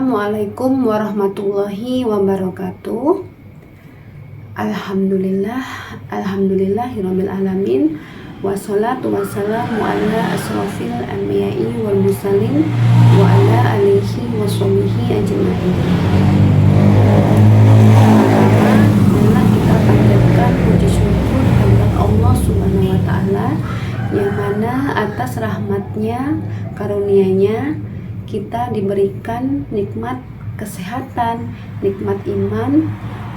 Assalamualaikum warahmatullahi wabarakatuh. Alhamdulillahirabbil alamin. Wassalatu wassalamu ala asrofil anbiya'i wal mursalin wa ala alihi washabihi ajma'in. Pertama, kita panjatkan puji syukur kepada Allah Subhanahu wa taala yang mana atas rahmatnya, karunia-Nya kita diberikan nikmat kesehatan, nikmat iman,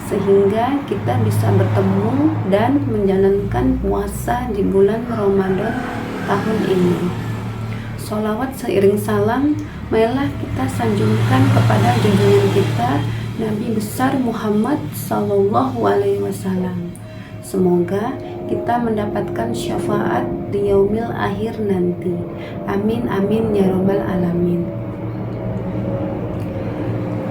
sehingga kita bisa bertemu dan menjalankan puasa di bulan Ramadan tahun ini. Sholawat seiring salam marilah kita sanjungkan kepada junjungan kita Nabi besar Muhammad Sallallahu Alaihi Wasallam. Semoga kita mendapatkan syafaat di yaumil akhir nanti. Amin amin ya robbal alamin.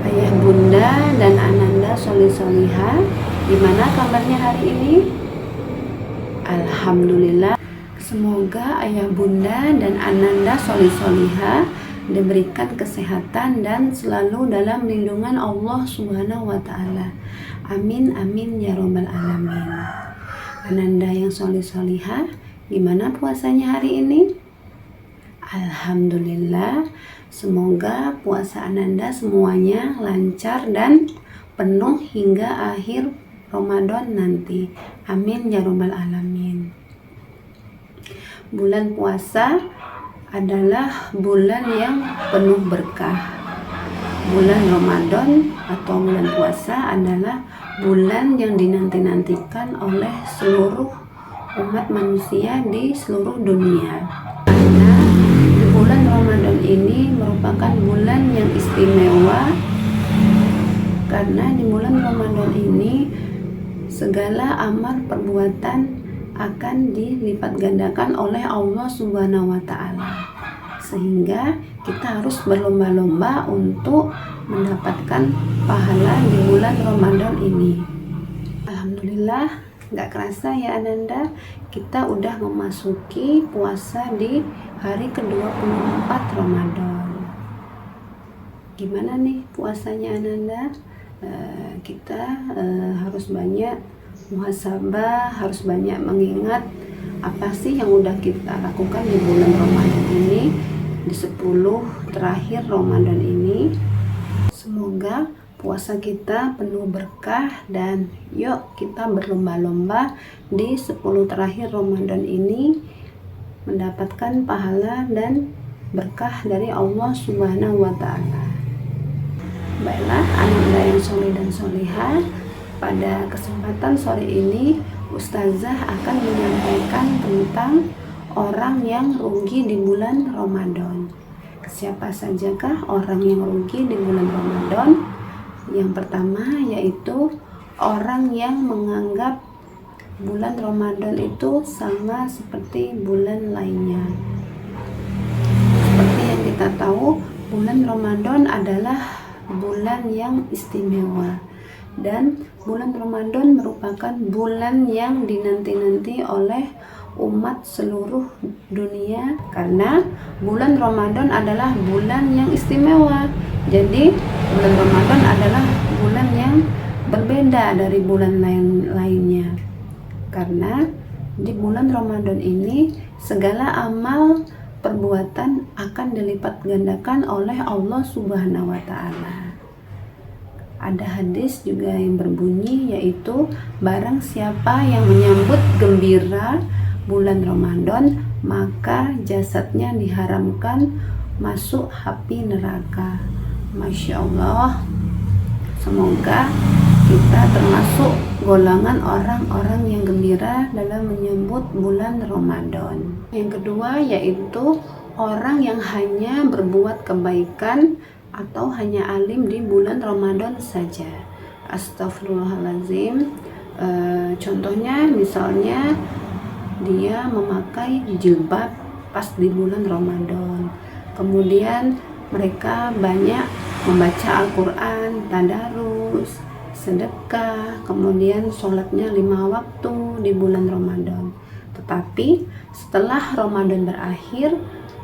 Ayah bunda dan ananda solih-solihah, gimana kabarnya hari ini? Alhamdulillah. Semoga ayah bunda dan ananda solih-solihah diberikan kesehatan dan selalu dalam lindungan Allah Subhanahu wa taala. Amin amin ya robbal alamin. Ananda yang solih-solihah, gimana puasanya hari ini? Alhamdulillah. Semoga puasa Ananda semuanya lancar dan penuh hingga akhir Ramadan nanti. Amin ya robbal alamin. Bulan puasa adalah bulan yang penuh berkah. Bulan Ramadan atau bulan puasa adalah bulan yang dinanti-nantikan oleh seluruh umat manusia di seluruh dunia. Karena bulan Ramadan ini merupakan bulan yang istimewa, karena di bulan Ramadan ini segala amal perbuatan akan dilipat gandakan oleh Allah Subhanahu wa taala, sehingga kita harus berlomba-lomba untuk mendapatkan pahala di bulan Ramadan ini. Alhamdulillah, gak kerasa ya Ananda, kita udah memasuki puasa di hari ke-24 Ramadan. Gimana nih puasanya Ananda? Kita harus banyak muhasabah, harus banyak mengingat apa sih yang udah kita lakukan di bulan Ramadan ini, di 10 terakhir Ramadan ini. Semoga puasa kita penuh berkah dan yuk kita berlomba-lomba di 10 terakhir Ramadan ini mendapatkan pahala dan berkah dari Allah Subhanahu wa taala. Baiklah ananda yang soleh dan solihah, pada kesempatan sore ini Ustazah akan menyampaikan tentang orang yang rugi di bulan Ramadan. Siapa sajakah orang yang rugi di bulan Ramadan? Yang pertama yaitu orang yang menganggap bulan Ramadan itu sama seperti bulan lainnya. Seperti yang kita tahu, bulan Ramadan adalah bulan yang istimewa, dan bulan Ramadan merupakan bulan yang dinanti-nanti oleh umat seluruh dunia, karena bulan Ramadan adalah bulan yang istimewa. Jadi bulan Ramadan adalah bulan yang berbeda dari bulan lainnya, karena di bulan Ramadan ini segala amal perbuatan akan dilipat gandakan oleh Allah Subhanahu wa taala. Ada hadis juga yang berbunyi, yaitu barang siapa yang menyambut gembira bulan Ramadan, maka jasadnya diharamkan masuk api neraka. Masya Allah. Semoga kita termasuk golongan orang-orang yang gembira dalam menyambut bulan Ramadan. Yang kedua yaitu orang yang hanya berbuat kebaikan atau hanya alim di bulan Ramadan saja. Astagfirullahaladzim. Contohnya misalnya dia memakai jilbab pas di bulan Ramadan, kemudian mereka banyak membaca Al-Quran, tadarus, sedekah, kemudian sholatnya 5 waktu di bulan Ramadan. Tetapi setelah Ramadan berakhir,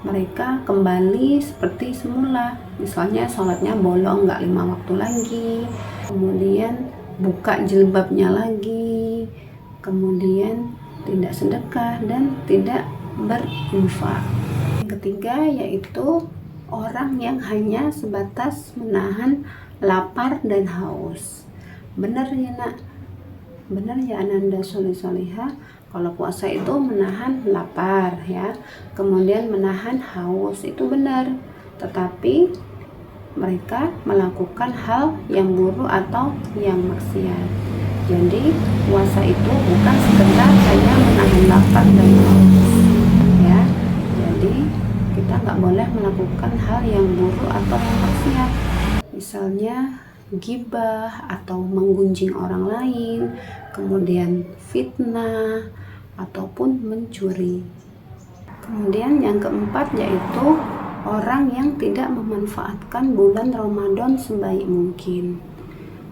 mereka kembali seperti semula. Misalnya sholatnya bolong, nggak 5 waktu lagi, kemudian buka jilbabnya lagi, kemudian tidak sedekah dan tidak berinfak. Yang ketiga yaitu orang yang hanya sebatas menahan lapar dan haus. Benar ya nak? Benar ya Ananda Solihah, kalau puasa itu menahan lapar ya, kemudian menahan haus, itu benar. Tetapi mereka melakukan hal yang buruk atau yang maksiat. Jadi puasa itu bukan sekedar hanya menahan lapar dan haus ya. Jadi kita nggak boleh melakukan hal yang buruk atau yang maksiat. Misalnya gibah atau menggunjing orang lain, kemudian fitnah ataupun mencuri. Kemudian yang keempat yaitu orang yang tidak memanfaatkan bulan Ramadan sebaik mungkin.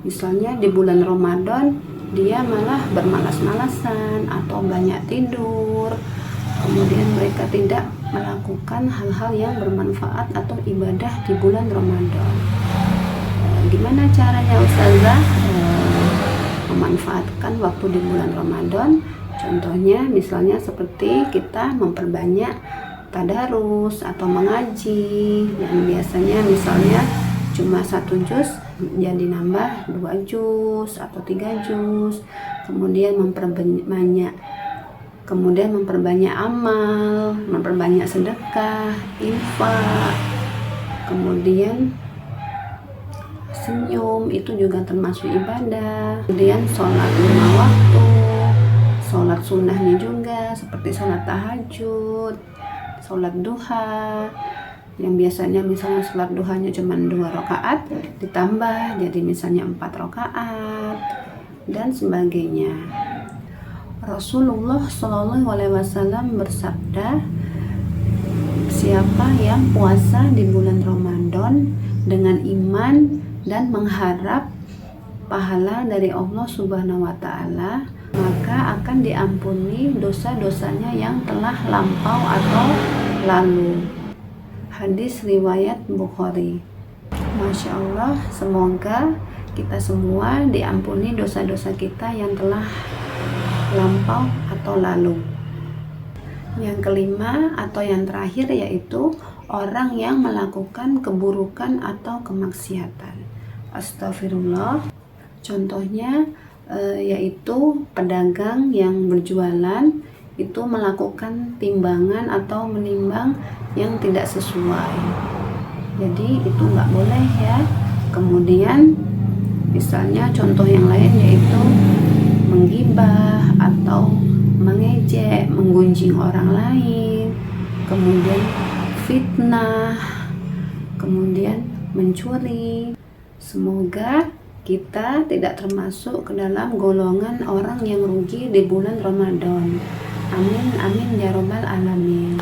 Misalnya di bulan Ramadan dia malah bermalas-malasan atau banyak tidur, kemudian mereka tidak melakukan hal-hal yang bermanfaat atau ibadah di bulan Ramadan. Gimana caranya Ustazah memanfaatkan waktu di bulan Ramadan? Contohnya misalnya seperti kita memperbanyak tadarus atau mengaji yang biasanya misalnya cuma 1 juz jadi nambah 2 juz atau 3 juz, kemudian memperbanyak amal, memperbanyak sedekah, infak, kemudian senyum, itu juga termasuk ibadah. Kemudian sholat 5 waktu, sholat sunnahnya juga seperti sholat tahajud, sholat duha, yang biasanya misalnya sholat duhanya cuma 2 rakaat ditambah jadi misalnya 4 rakaat dan sebagainya. Rasulullah SAW bersabda, siapa yang puasa di bulan Ramadan dengan iman dan mengharap pahala dari Allah Subhanahu wa Ta'ala, maka akan diampuni dosa-dosanya yang telah lampau atau lalu. Hadis riwayat Bukhari. Masya Allah, semoga kita semua diampuni dosa-dosa kita yang telah lampau atau lalu. Yang kelima atau yang terakhir yaitu orang yang melakukan keburukan atau kemaksiatan. Astagfirullah. Contohnya yaitu pedagang yang berjualan itu melakukan timbangan atau menimbang yang tidak sesuai. Jadi itu nggak boleh ya. Kemudian misalnya contoh yang lain yaitu menggibah atau mengejek, menggunjing orang lain, kemudian fitnah, kemudian mencuri. Semoga kita tidak termasuk ke dalam golongan orang yang rugi di bulan Ramadan. Amin, amin ya robbal alamin.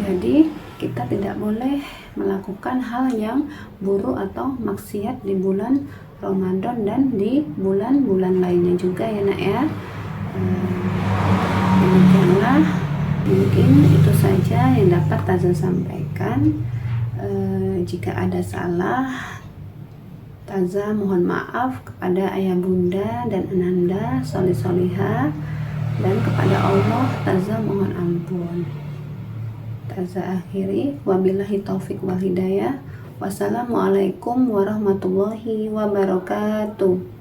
Jadi kita tidak boleh melakukan hal yang buruk atau maksiat di bulan Ramadan dan di bulan-bulan lainnya juga ya nak ya. Demikianlah, mungkin itu saja yang dapat Taza sampaikan. Jika ada salah, Taza mohon maaf kepada ayah bunda dan Ananda Solihah, dan kepada Allah Taza mohon ampun. Taza akhiri, wabillahi taufik wal hidayah. Wassalamualaikum warahmatullahi wabarakatuh.